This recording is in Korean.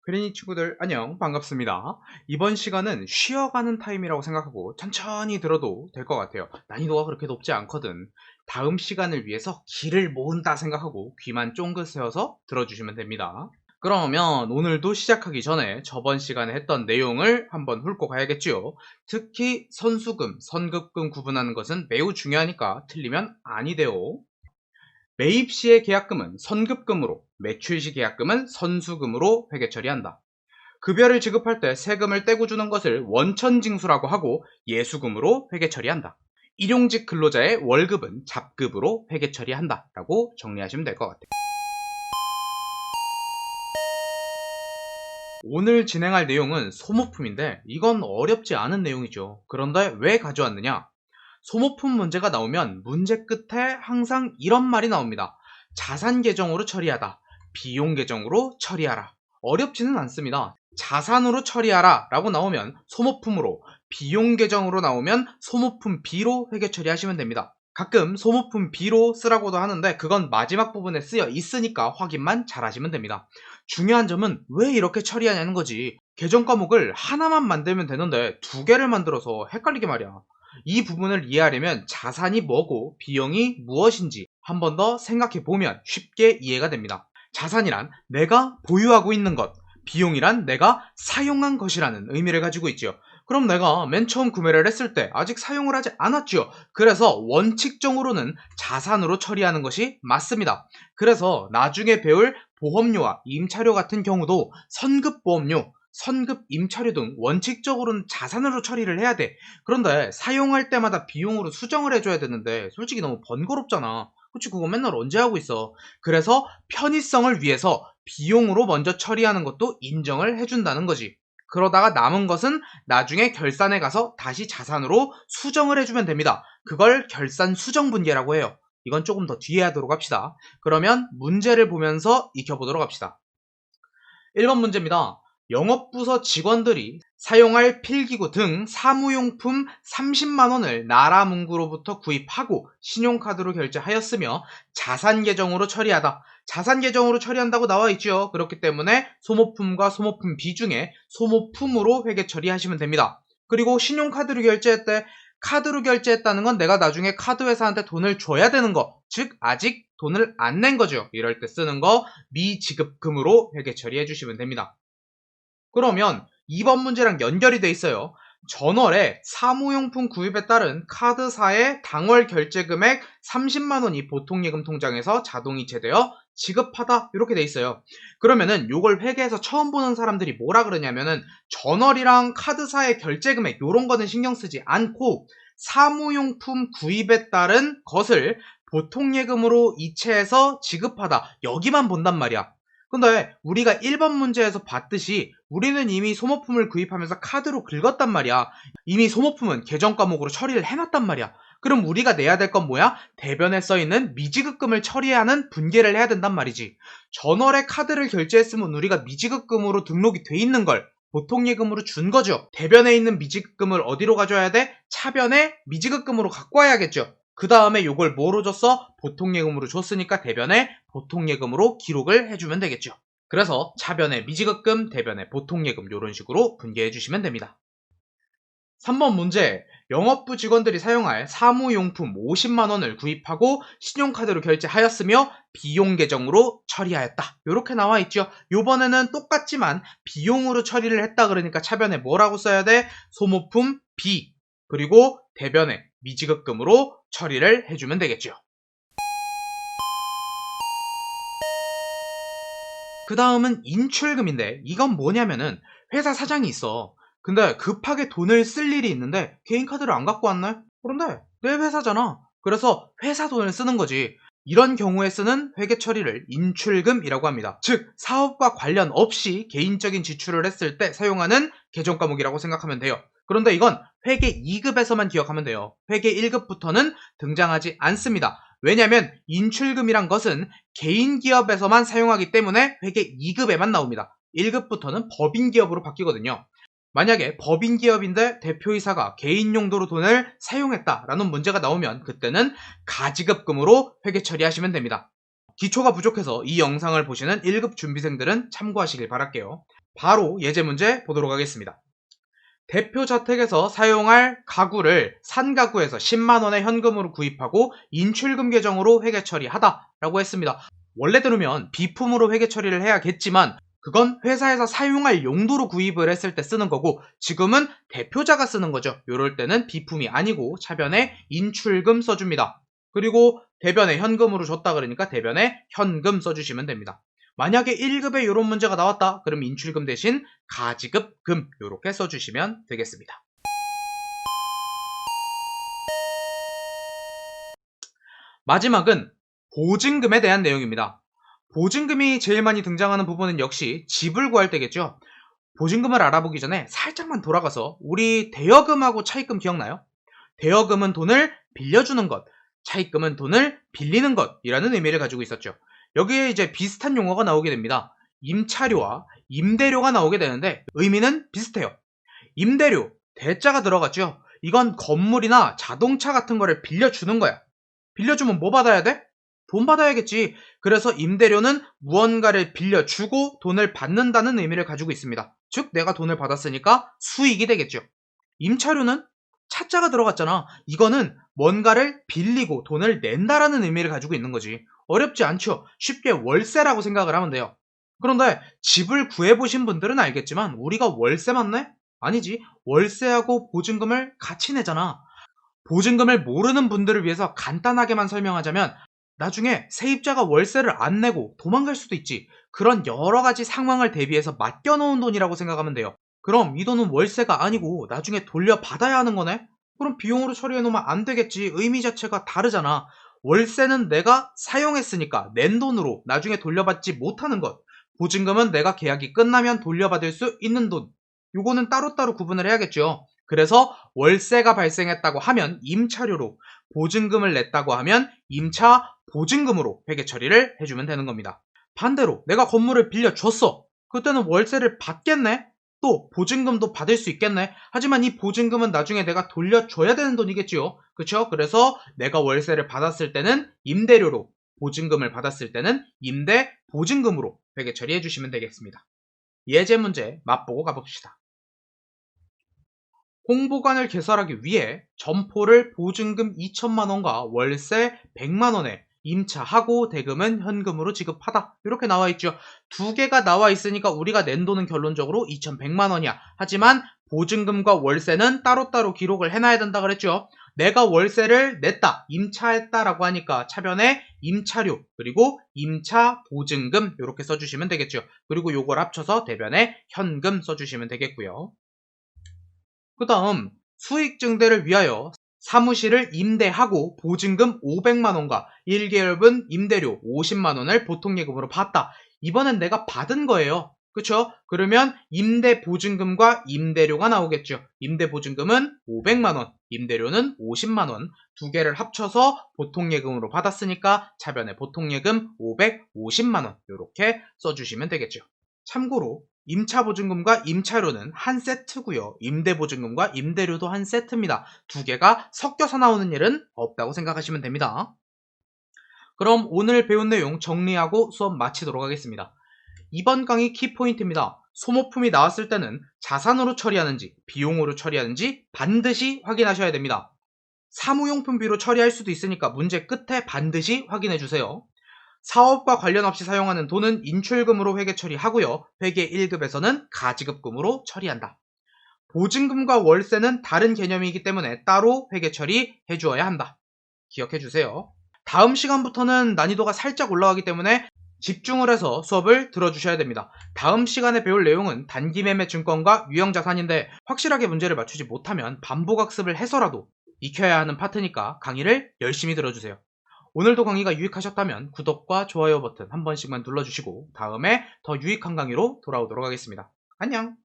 그린이 친구들 안녕, 반갑습니다. 이번 시간은 쉬어가는 타임이라고 생각하고 천천히 들어도 될 것 같아요. 난이도가 그렇게 높지 않거든. 다음 시간을 위해서 기를 모은다 생각하고 귀만 쫑긋 세워서 들어주시면 됩니다. 그러면 오늘도 시작하기 전에 저번 시간에 했던 내용을 한번 훑고 가야겠지요. 특히 선수금, 선급금 구분하는 것은 매우 중요하니까 틀리면 아니 돼요. 매입 시의 계약금은 선급금으로, 매출 시 계약금은 선수금으로 회계 처리한다. 급여를 지급할 때 세금을 떼고 주는 것을 원천징수라고 하고 예수금으로 회계 처리한다. 일용직 근로자의 월급은 잡급으로 회계 처리한다 라고 정리하시면 될 것 같아요. 오늘 진행할 내용은 소모품인데 이건 어렵지 않은 내용이죠. 그런데 왜 가져왔느냐? 소모품 문제가 나오면 문제 끝에 항상 이런 말이 나옵니다. 자산 계정으로 처리하다. 비용 계정으로 처리하라. 어렵지는 않습니다. 자산으로 처리하라 라고 나오면 소모품으로, 비용 계정으로 나오면 소모품 B로 회계 처리하시면 됩니다. 가끔 소모품 B로 쓰라고도 하는데 그건 마지막 부분에 쓰여 있으니까 확인만 잘 하시면 됩니다. 중요한 점은 왜 이렇게 처리하냐는 거지. 계정 과목을 하나만 만들면 되는데 두 개를 만들어서 헷갈리게 말이야. 이 부분을 이해하려면 자산이 뭐고 비용이 무엇인지 한 번 더 생각해 보면 쉽게 이해가 됩니다. 자산이란 내가 보유하고 있는 것, 비용이란 내가 사용한 것이라는 의미를 가지고 있죠. 그럼 내가 맨 처음 구매를 했을 때 아직 사용을 하지 않았죠. 그래서 원칙적으로는 자산으로 처리하는 것이 맞습니다. 그래서 나중에 배울 보험료와 임차료 같은 경우도 선급보험료, 선급 임차료 등 원칙적으로는 자산으로 처리를 해야 돼. 그런데 사용할 때마다 비용으로 수정을 해줘야 되는데 솔직히 너무 번거롭잖아. 그치, 그거 맨날 언제 하고 있어. 그래서 편의성을 위해서 비용으로 먼저 처리하는 것도 인정을 해준다는 거지. 그러다가 남은 것은 나중에 결산에 가서 다시 자산으로 수정을 해주면 됩니다. 그걸 결산 수정 분계라고 해요. 이건 조금 더 뒤에 하도록 합시다. 그러면 문제를 보면서 익혀보도록 합시다. 1번 문제입니다. 영업부서 직원들이 사용할 필기구 등 사무용품 30만원을 나라문구로부터 구입하고 신용카드로 결제하였으며 자산계정으로 처리하다. 자산계정으로 처리한다고 나와 있죠. 그렇기 때문에 소모품과 소모품 비중에 소모품으로 회계 처리하시면 됩니다. 그리고 신용카드로 결제했대. 카드로 결제했다는 건 내가 나중에 카드회사한테 돈을 줘야 되는 거, 즉 아직 돈을 안 낸 거죠. 이럴 때 쓰는 거 미지급금으로 회계 처리해 주시면 됩니다. 그러면 2번 문제랑 연결이 돼 있어요. 전월에 사무용품 구입에 따른 카드사의 당월 결제 금액 30만원이 보통예금 통장에서 자동이체되어 지급하다 이렇게 돼 있어요. 그러면은 요걸 회계에서 처음 보는 사람들이 뭐라 그러냐면은 전월이랑 카드사의 결제 금액 요런 거는 신경 쓰지 않고 사무용품 구입에 따른 것을 보통예금으로 이체해서 지급하다 여기만 본단 말이야. 근데 우리가 1번 문제에서 봤듯이 우리는 이미 소모품을 구입하면서 카드로 긁었단 말이야. 이미 소모품은 계정 과목으로 처리를 해놨단 말이야. 그럼 우리가 내야 될 건 뭐야? 대변에 써있는 미지급금을 처리하는 분계를 해야 된단 말이지. 전월에 카드를 결제했으면 우리가 미지급금으로 등록이 돼 있는 걸 보통예금으로 준 거죠. 대변에 있는 미지급금을 어디로 가져야 돼? 차변에 미지급금으로 갖고 와야겠죠. 그 다음에 요걸 뭐로 줬어? 보통예금으로 줬으니까 대변에 보통예금으로 기록을 해주면 되겠죠. 그래서 차변에 미지급금, 대변에 보통예금 이런 식으로 분개해 주시면 됩니다. 3번 문제, 영업부 직원들이 사용할 사무용품 50만원을 구입하고 신용카드로 결제하였으며 비용 계정으로 처리하였다. 이렇게 나와 있죠. 요번에는 똑같지만 비용으로 처리를 했다 그러니까 차변에 뭐라고 써야 돼? 소모품 B, 그리고 대변에 미지급금으로 처리를 해주면 되겠죠. 그 다음은 인출금인데 이건 뭐냐면은 회사 사장이 있어. 근데 급하게 돈을 쓸 일이 있는데 개인카드를 안 갖고 왔네? 그런데 내 회사잖아. 그래서 회사 돈을 쓰는 거지. 이런 경우에 쓰는 회계 처리를 인출금이라고 합니다. 즉 사업과 관련 없이 개인적인 지출을 했을 때 사용하는 계정 과목이라고 생각하면 돼요. 그런데 이건 회계 2급에서만 기억하면 돼요. 회계 1급부터는 등장하지 않습니다. 왜냐하면 인출금이란 것은 개인 기업에서만 사용하기 때문에 회계 2급에만 나옵니다. 1급부터는 법인 기업으로 바뀌거든요. 만약에 법인 기업인데 대표이사가 개인 용도로 돈을 사용했다라는 문제가 나오면 그때는 가지급금으로 회계 처리하시면 됩니다. 기초가 부족해서 이 영상을 보시는 1급 준비생들은 참고하시길 바랄게요. 바로 예제 문제 보도록 하겠습니다. 대표 저택에서 사용할 가구를 산 가구에서 10만원의 현금으로 구입하고 인출금 계정으로 회계 처리하다 라고 했습니다. 원래 들으면 비품으로 회계 처리를 해야겠지만 그건 회사에서 사용할 용도로 구입을 했을 때 쓰는 거고 지금은 대표자가 쓰는 거죠. 이럴 때는 비품이 아니고 차변에 인출금 써줍니다. 그리고 대변에 현금으로 줬다 그러니까 대변에 현금 써주시면 됩니다. 만약에 1급에 이런 문제가 나왔다 그럼 인출금 대신 가지급 금 이렇게 써주시면 되겠습니다. 마지막은 보증금에 대한 내용입니다. 보증금이 제일 많이 등장하는 부분은 역시 집을 구할 때겠죠. 보증금을 알아보기 전에 살짝만 돌아가서 우리 대여금하고 차입금 기억나요? 대여금은 돈을 빌려주는 것, 차입금은 돈을 빌리는 것이라는 의미를 가지고 있었죠. 여기에 이제 비슷한 용어가 나오게 됩니다. 임차료와 임대료가 나오게 되는데 의미는 비슷해요. 임대료, 대자가 들어갔죠. 이건 건물이나 자동차 같은 거를 빌려주는 거야. 빌려주면 뭐 받아야 돼? 돈 받아야겠지. 그래서 임대료는 무언가를 빌려주고 돈을 받는다는 의미를 가지고 있습니다. 즉 내가 돈을 받았으니까 수익이 되겠죠. 임차료는 차자가 들어갔잖아. 이거는 뭔가를 빌리고 돈을 낸다라는 의미를 가지고 있는 거지. 어렵지 않죠. 쉽게 월세라고 생각을 하면 돼요. 그런데 집을 구해보신 분들은 알겠지만 우리가 월세만 내? 아니지. 월세하고 보증금을 같이 내잖아. 보증금을 모르는 분들을 위해서 간단하게만 설명하자면 나중에 세입자가 월세를 안 내고 도망갈 수도 있지. 그런 여러 가지 상황을 대비해서 맡겨놓은 돈이라고 생각하면 돼요. 그럼 이 돈은 월세가 아니고 나중에 돌려받아야 하는 거네? 그럼 비용으로 처리해놓으면 안 되겠지. 의미 자체가 다르잖아. 월세는 내가 사용했으니까 낸 돈으로 나중에 돌려받지 못하는 것. 보증금은 내가 계약이 끝나면 돌려받을 수 있는 돈. 요거는 따로따로 구분을 해야겠죠. 그래서 월세가 발생했다고 하면 임차료로, 보증금을 냈다고 하면 임차 보증금으로 회계 처리를 해주면 되는 겁니다. 반대로 내가 건물을 빌려줬어. 그때는 월세를 받겠네? 또 보증금도 받을 수 있겠네? 하지만 이 보증금은 나중에 내가 돌려줘야 되는 돈이겠지요. 그쵸? 그래서 내가 월세를 받았을 때는 임대료로, 보증금을 받았을 때는 임대 보증금으로 회계 처리해 주시면 되겠습니다. 예제 문제 맛보고 가봅시다. 홍보관을 개설하기 위해 점포를 보증금 2천만원과 월세 100만원에 임차하고 대금은 현금으로 지급하다. 이렇게 나와 있죠. 두 개가 나와 있으니까 우리가 낸 돈은 결론적으로 2,100만원이야. 하지만 보증금과 월세는 따로따로 기록을 해놔야 된다 그랬죠. 내가 월세를 냈다, 임차했다라고 하니까 차변에 임차료 그리고 임차 보증금 이렇게 써주시면 되겠죠. 그리고 요걸 합쳐서 대변에 현금 써주시면 되겠고요. 그 다음 수익 증대를 위하여 사무실을 임대하고 보증금 500만원과 1개월분 임대료 50만원을 보통예금으로 받다. 이번엔 내가 받은 거예요. 그쵸? 그러면 임대보증금과 임대료가 나오겠죠. 임대보증금은 500만원, 임대료는 50만원. 두 개를 합쳐서 보통예금으로 받았으니까 차변에 보통예금 550만원 이렇게 써주시면 되겠죠. 참고로 임차보증금과 임차료는 한 세트고요. 임대보증금과 임대료도 한 세트입니다. 두 개가 섞여서 나오는 일은 없다고 생각하시면 됩니다. 그럼 오늘 배운 내용 정리하고 수업 마치도록 하겠습니다. 이번 강의 키포인트입니다. 소모품이 나왔을 때는 자산으로 처리하는지 비용으로 처리하는지 반드시 확인하셔야 됩니다. 사무용품비로 처리할 수도 있으니까 문제 끝에 반드시 확인해주세요. 사업과 관련 없이 사용하는 돈은 인출금으로 회계 처리하고요. 회계 1급에서는 가지급금으로 처리한다. 보증금과 월세는 다른 개념이기 때문에 따로 회계 처리해 주어야 한다. 기억해 주세요. 다음 시간부터는 난이도가 살짝 올라가기 때문에 집중을 해서 수업을 들어주셔야 됩니다. 다음 시간에 배울 내용은 단기매매 증권과 유형자산인데 확실하게 문제를 맞추지 못하면 반복학습을 해서라도 익혀야 하는 파트니까 강의를 열심히 들어주세요. 오늘도 강의가 유익하셨다면 구독과 좋아요 버튼 한 번씩만 눌러주시고 다음에 더 유익한 강의로 돌아오도록 하겠습니다. 안녕!